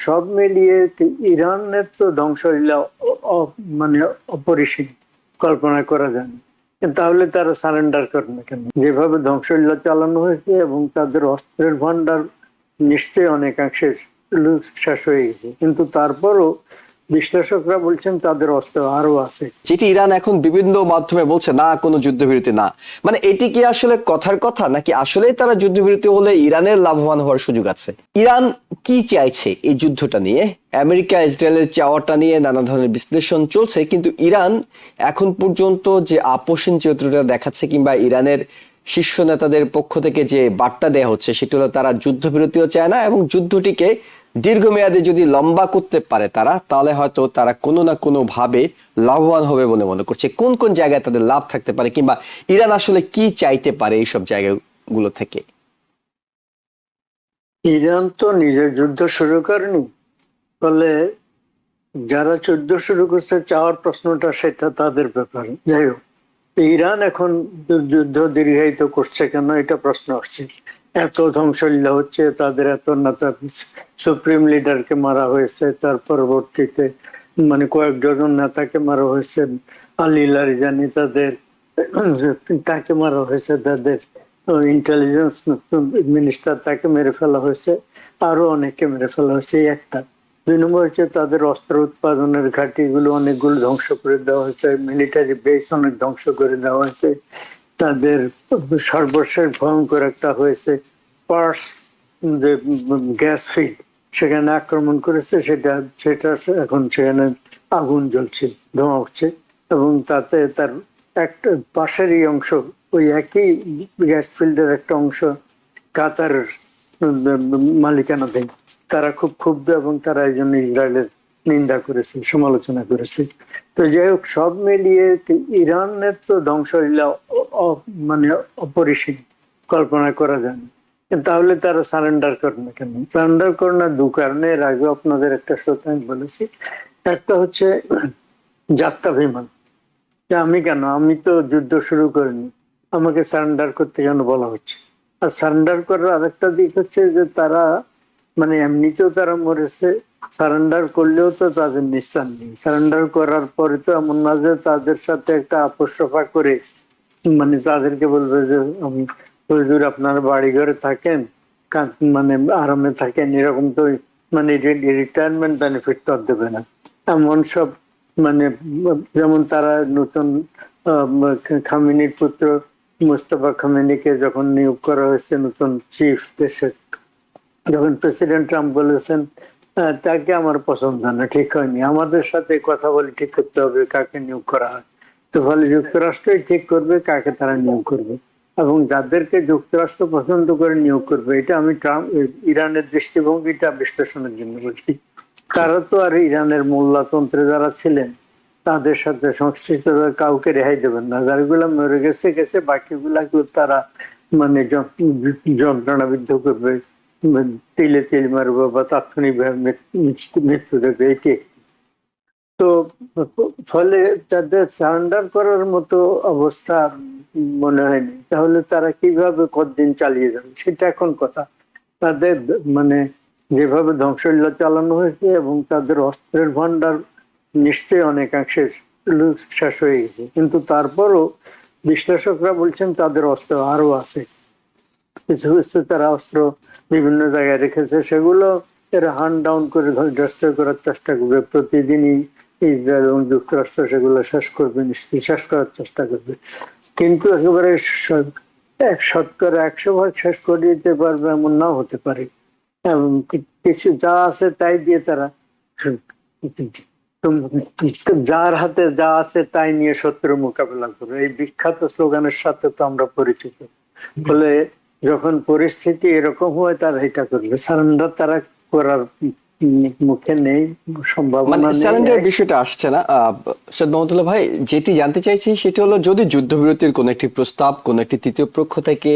সব মিলিয়ে ইরানের তো ধ্বংসলীলা মানে অপরিসীম, কল্পনা করা যায় না। তাহলে তারা সারেন্ডার করে না কেন? যেভাবে ধ্বংসলীলা চালানো হয়েছে এবং তাদের অস্ত্রের ভান্ডার নিশ্চয়ই অনেকাংশে শেষ হয়ে গেছে, কিন্তু তারপরও বিশ্লেষকরা বলছেন তাদের অস্ত্র আরো আছে। যেটি ইরান এখন বিভিন্ন মাধ্যমে বলছে না কোনো যুদ্ধবিরতি না, মানে এটি কি আসলে কথার কথা নাকি আসলেই তারা যুদ্ধবিরতি হলে ইরানের লাভবান হওয়ার সুযোগ আছে? ইরান কি চাইছে এই যুদ্ধটা নিয়ে? আমেরিকা ইসরায়েলের চাওয়াটা নিয়ে নানা ধরনের বিশ্লেষণ চলছে, কিন্তু ইরান এখন পর্যন্ত যে আপোষহীন চিত্রটা দেখাচ্ছে কিংবা ইরানের শীর্ষ নেতাদের পক্ষ থেকে যে বার্তা দেয়া হচ্ছে সেটা হলো তারা যুদ্ধবিরতিও চায় না, এবং যুদ্ধটিকে দীর্ঘমেয়াদে যদি লম্বা করতে পারে তারা, তাহলে হয়তো তারা কোনো না কোনো ভাবে লাভবান হবে বলে মনে করছে। কোন কোন জায়গায় তাদের লাভ থাকতে পারে কিংবা ইরান আসলে কি চাইতে পারে এইসব জায়গাগুলো থেকে? ইরান তো নিজের যুদ্ধ শুরু করেনি, ফলে যারা যুদ্ধ শুরু করছে চাওয়ার প্রশ্নটা সেটা তাদের ব্যাপার। যাই হোক, ইরান এখন যুদ্ধ দীর্ঘায়িত করছে কেন, এটা প্রশ্ন আসছে। এত ধ্বংসলীলা হচ্ছে, তাদের এত নেতা, সুপ্রিম লিডারকে মারা হয়েছে, তার পরবর্তীতে মানে কয়েক ডজন নেতাকে মারা হয়েছে, আলী লারিজানি তাদের তাকে মারা হয়েছে, তাদের ইন্টেলিজেন্স মিনিস্টার তাকে মেরে ফেলা হয়েছে, আরো অনেকে মেরে ফেলা হয়েছে। এই একটা। 2 নম্বর হচ্ছে তাদের অস্ত্র উৎপাদনের ঘাঁটিগুলো অনেকগুলো ধ্বংস করে দেওয়া হয়েছে, মিলিটারি বেস অনেক ধ্বংস করে দেওয়া হয়েছে। তাদের সর্বশেষ ভয়ঙ্কর একটা হয়েছে পার্স, যে গ্যাস ফিল্ড, সেখানে আক্রমণ করেছে, সেটা সেটা এখন সেখানে আগুন জ্বলছে, ধোঁয়া উঠছে, এবং তাতে তার একটা পাশেরই অংশ, ওই একই গ্যাস ফিল্ডের একটা অংশ কাতারের মালিকানাধীন। তারা খুব ক্ষুব্ধ এবং তারা এই জন্য ইসরায়েলের নিন্দা করেছে, সমালোচনা করেছে। তো যাই হোক, সব মিলিয়ে ইরানের তো ধ্বংসলীলা মানে অপরিসীম, কল্পনা করা যায় না। তাহলে তারা সারেন্ডার করে না কেন? সারেন্ডার করে না দু কারণে। এর আগে আপনাদের একটা সত্য আমি বলেছি। একটা হচ্ছে যাত্রা বিমান, আমি কেন, আমি তো যুদ্ধ শুরু করিনি, আমাকে সারেন্ডার করতে কেন বলা হচ্ছে? আর সারেন্ডার করার আরেকটা দিক হচ্ছে যে তারা মানে এমনিতেও তারা মরেছে, সারেন্ডার করলেও তো তাদের নিস্তার নেই। সারেন্ডার করার পরে তো এমন না যে তাদের সাথে একটা আপোষ সফা করে মানে তাদেরকে বলবে যে আমি হুজুর আপনার বাড়ি ঘরে থাকেন, মানে আরামে থাকেন, এরকম তো মানে রিটায়ারমেন্ট বেনিফিট তো দেবে না। এমন সব মানে, যেমন তারা নতুন খামেনির পুত্র মুস্তফা খামেনিকে যখন নিয়োগ করা হয়েছে নতুন চিফ দেশের, যখন প্রেসিডেন্ট ট্রাম্প বলেছেন তাকে আমার পছন্দ না, ঠিক হয়নি, আমাদের সাথে কথা বলে ঠিক করতে হবে কাকে নিয়োগ করা হয়। তো ফলে যুক্তরাষ্ট্রই ঠিক করবে কাকে তারা নিয়োগ করবে, এবং যাদেরকে যুক্তরাষ্ট্র পছন্দ করে নিয়োগ করবে। এটা আমি ট্রাম্প ইরানের দৃষ্টিভঙ্গিটা বিশ্লেষণের জন্য বলছি। তারা তো আর ইরানের মোল্লাতন্ত্রে যারা ছিলেন তাদের সাথে সংশ্লিষ্ট কাউকে রেহাই দেবেন না। যারগুলা মরে গেছে গেছে, বাকিগুলাকে তারা মানে যন্ত্রণাবিদ্ধ করবে, তিলে তিল মারবো বা তাৎক্ষণিকভাবে মৃত্যু দেবে, এটি। তো ফলে তাদের সারেন্ডার করার মতো অবস্থা মনে হয়নি। তাহলে তারা কিভাবে কতদিন চালিয়ে যাবে সেটা এখন কথা। তাদের মানে যেভাবে ধ্বংসলীলা চালানো হয়েছে এবং তাদের অস্ত্রের ভান্ডার নিশ্চয়ই অনেকাংশে শেষ হয়ে গেছে, কিন্তু তারপরও বিশ্লেষকরা বলছেন তাদের অস্ত্র আরো আছে। কিছু কিছু তারা অস্ত্র বিভিন্ন জায়গায় রেখেছে, সেগুলো এরা হান্ড ডাউন করে ডিস্ট্রয় করার চেষ্টা করবে। প্রতিদিনই ইসরায়েল এবং যুক্তরাষ্ট্র সেগুলো শেষ করবে, নিশ্চয়ই শেষ করার চেষ্টা করবে, কিন্তু একেবারে 100% শেষ করে দিতে পারবে এমন নাও হতে পারে। এবং কিছু যা আছে তাই দিয়ে তারা, যার হাতে যা আছে তাই নিয়ে শত্রুর মোকাবেলা করবে, এই বিখ্যাত স্লোগানের সাথে তো আমরা পরিচিত। ফলে যখন পরিস্থিতি এরকম হয় তারা এটা করবে, সারেন্ডার তারা করার মুখে নেই, সম্ভাবনা নেই। সারেন্ডার বিষয়টা আসছে না। সৈয়দ মাহমুদুল্লাহ ভাই, যেটি জানতে চাইছি সেটা হলো, যদি যুদ্ধবিরতির কোন একটি প্রস্তাব কোন একটি তৃতীয় পক্ষ থেকে,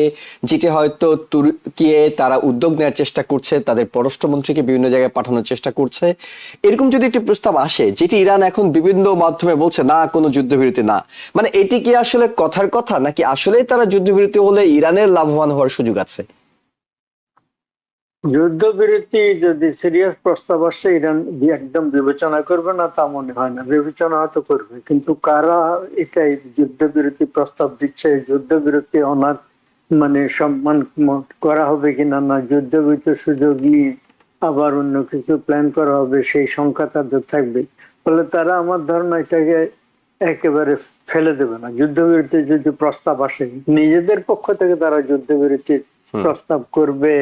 যেটি হয়তো তুর্কিয়ে তারা উদ্যোগ নেওয়ার চেষ্টা করছে, তাদের পররাষ্ট্রমন্ত্রীকে বিভিন্ন জায়গায় পাঠানোর চেষ্টা করছে, এরকম যদি একটি প্রস্তাব আসে যেটি ইরান এখন বিভিন্ন মাধ্যমে বলছে না কোনো যুদ্ধবিরতি না, মানে এটি কি আসলে কথার কথা নাকি আসলেই তারা যুদ্ধবিরতি হলে ইরানের লাভবান হওয়ার সুযোগ আছে? যুদ্ধবিরতি যদি সিরিয়াস প্রস্তাব আসে, ইরান একদম বিবেচনা করবে না তা মনে হয় না। বিবেচনা হয়তো করবে, কিন্তু কারা এটাই যুদ্ধবিরতি প্রস্তাব দিচ্ছে, যুদ্ধবিরতি অনার মানে সম্মান করা হবে কিনা, না যুদ্ধবিরতির সুযোগ নিয়ে আবার অন্য কিছু প্ল্যান করা হবে, সেই সংখ্যা তাদের থাকবে। ফলে তারা, আমার ধারণা, এটাকে একেবারে ফেলে দেবে না। যুদ্ধবিরতির যদি প্রস্তাব আসে, নিজেদের পক্ষ থেকে তারা যুদ্ধবিরতির প্রস্তাব করবে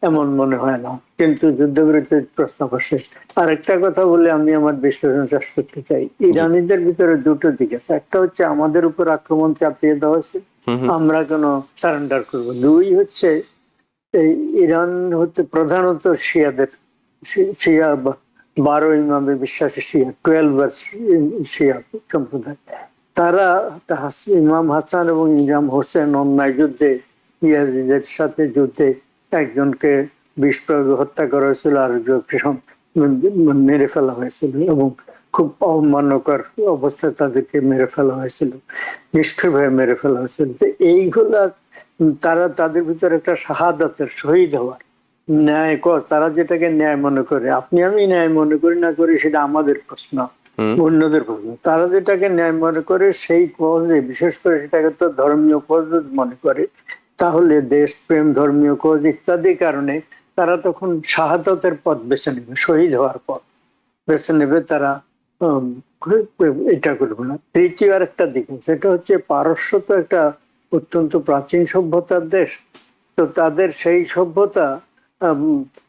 এমন মনে হয় না, কিন্তু যুদ্ধবিরতির প্রস্তাব আসে। আরেকটা কথা বলে আমি আমার বিশ্লেষণ শেষ করতে চাই। ইরানিদের ভিতরে দুটো দিক আছে। একটা হচ্ছে আমাদের উপর আক্রমণ চাপিয়ে দেওয়া হয়েছে, আমরা কেন সারেন্ডার করবো। দুই হচ্ছে এই ইরান হচ্ছে প্রধানত শিয়াদের, শিয়া 12 ইমামে বিশ্বাসী শিয়া, 12 শিয়া সম্প্রদায়। তারা ইমাম হাসান এবং ইমাম হোসেন অন্যায় যুদ্ধে, ইয়াজিদের সাথে যুদ্ধে একজনকে বিষ প্রয়োগে হত্যা করা হয়েছিল, আর মেরে ফেলা হয়েছিল, এবং খুব অবমাননাকর অবস্থায় তাদেরকে মেরে ফেলা হয়েছিল, নিষ্ঠুরভাবে মেরে ফেলা হয়েছিল। তো এইগুলা তারা, তাদের ভিতরে একটা শাহাদাতের, শহীদ হওয়ার ন্যায় কর, তারা যেটাকে ন্যায় মনে করে, আপনি আমি ন্যায় মনে করি না করি সেটা আমাদের প্রশ্ন, অন্যদের প্রশ্ন। তারা যেটাকে ন্যায় মনে করে সেই কজে, বিশেষ করে সেটাকে তো ধর্মীয় কজ মনে করে, তাহলে দেশপ্রেম, ধর্মীয় কজ ইত্যাদি কারণে তারা তখন শাহাদাতের পথ বেছে নেবে, শহীদ হওয়ার পথ বেছে নেবে। তারা উম, এটা করবে না। তৃতীয় আর একটা দিক, সেটা হচ্ছে পারস্য তো একটা অত্যন্ত প্রাচীন সভ্যতার দেশ। তো তাদের সেই সভ্যতা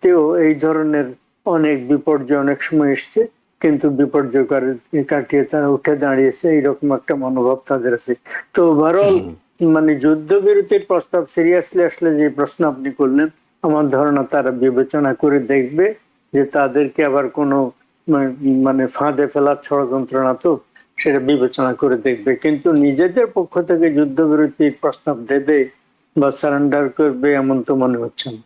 তেও এই ধরনের অনেক বিপর্যয় অনেক সময় এসছে, কিন্তু বিপর্যয় কাটিয়ে তারা উঠে দাঁড়িয়েছে, এইরকম একটা মনোভাব তাদের আছে। তো ওভারঅল মানে যুদ্ধবিরতির প্রস্তাব সিরিয়াসলি আসলে, যে প্রশ্ন আপনি করলেন, আমার ধারণা তারা বিবেচনা করে দেখবে যে তাদেরকে আবার কোনো মানে ফাঁদে ফেলার ষড়যন্ত্র না, তো সেটা বিবেচনা করে দেখবে। কিন্তু নিজেদের পক্ষ থেকে যুদ্ধবিরতির প্রস্তাব দেবে বা সারেন্ডার করবে এমন তো মনে হচ্ছে না।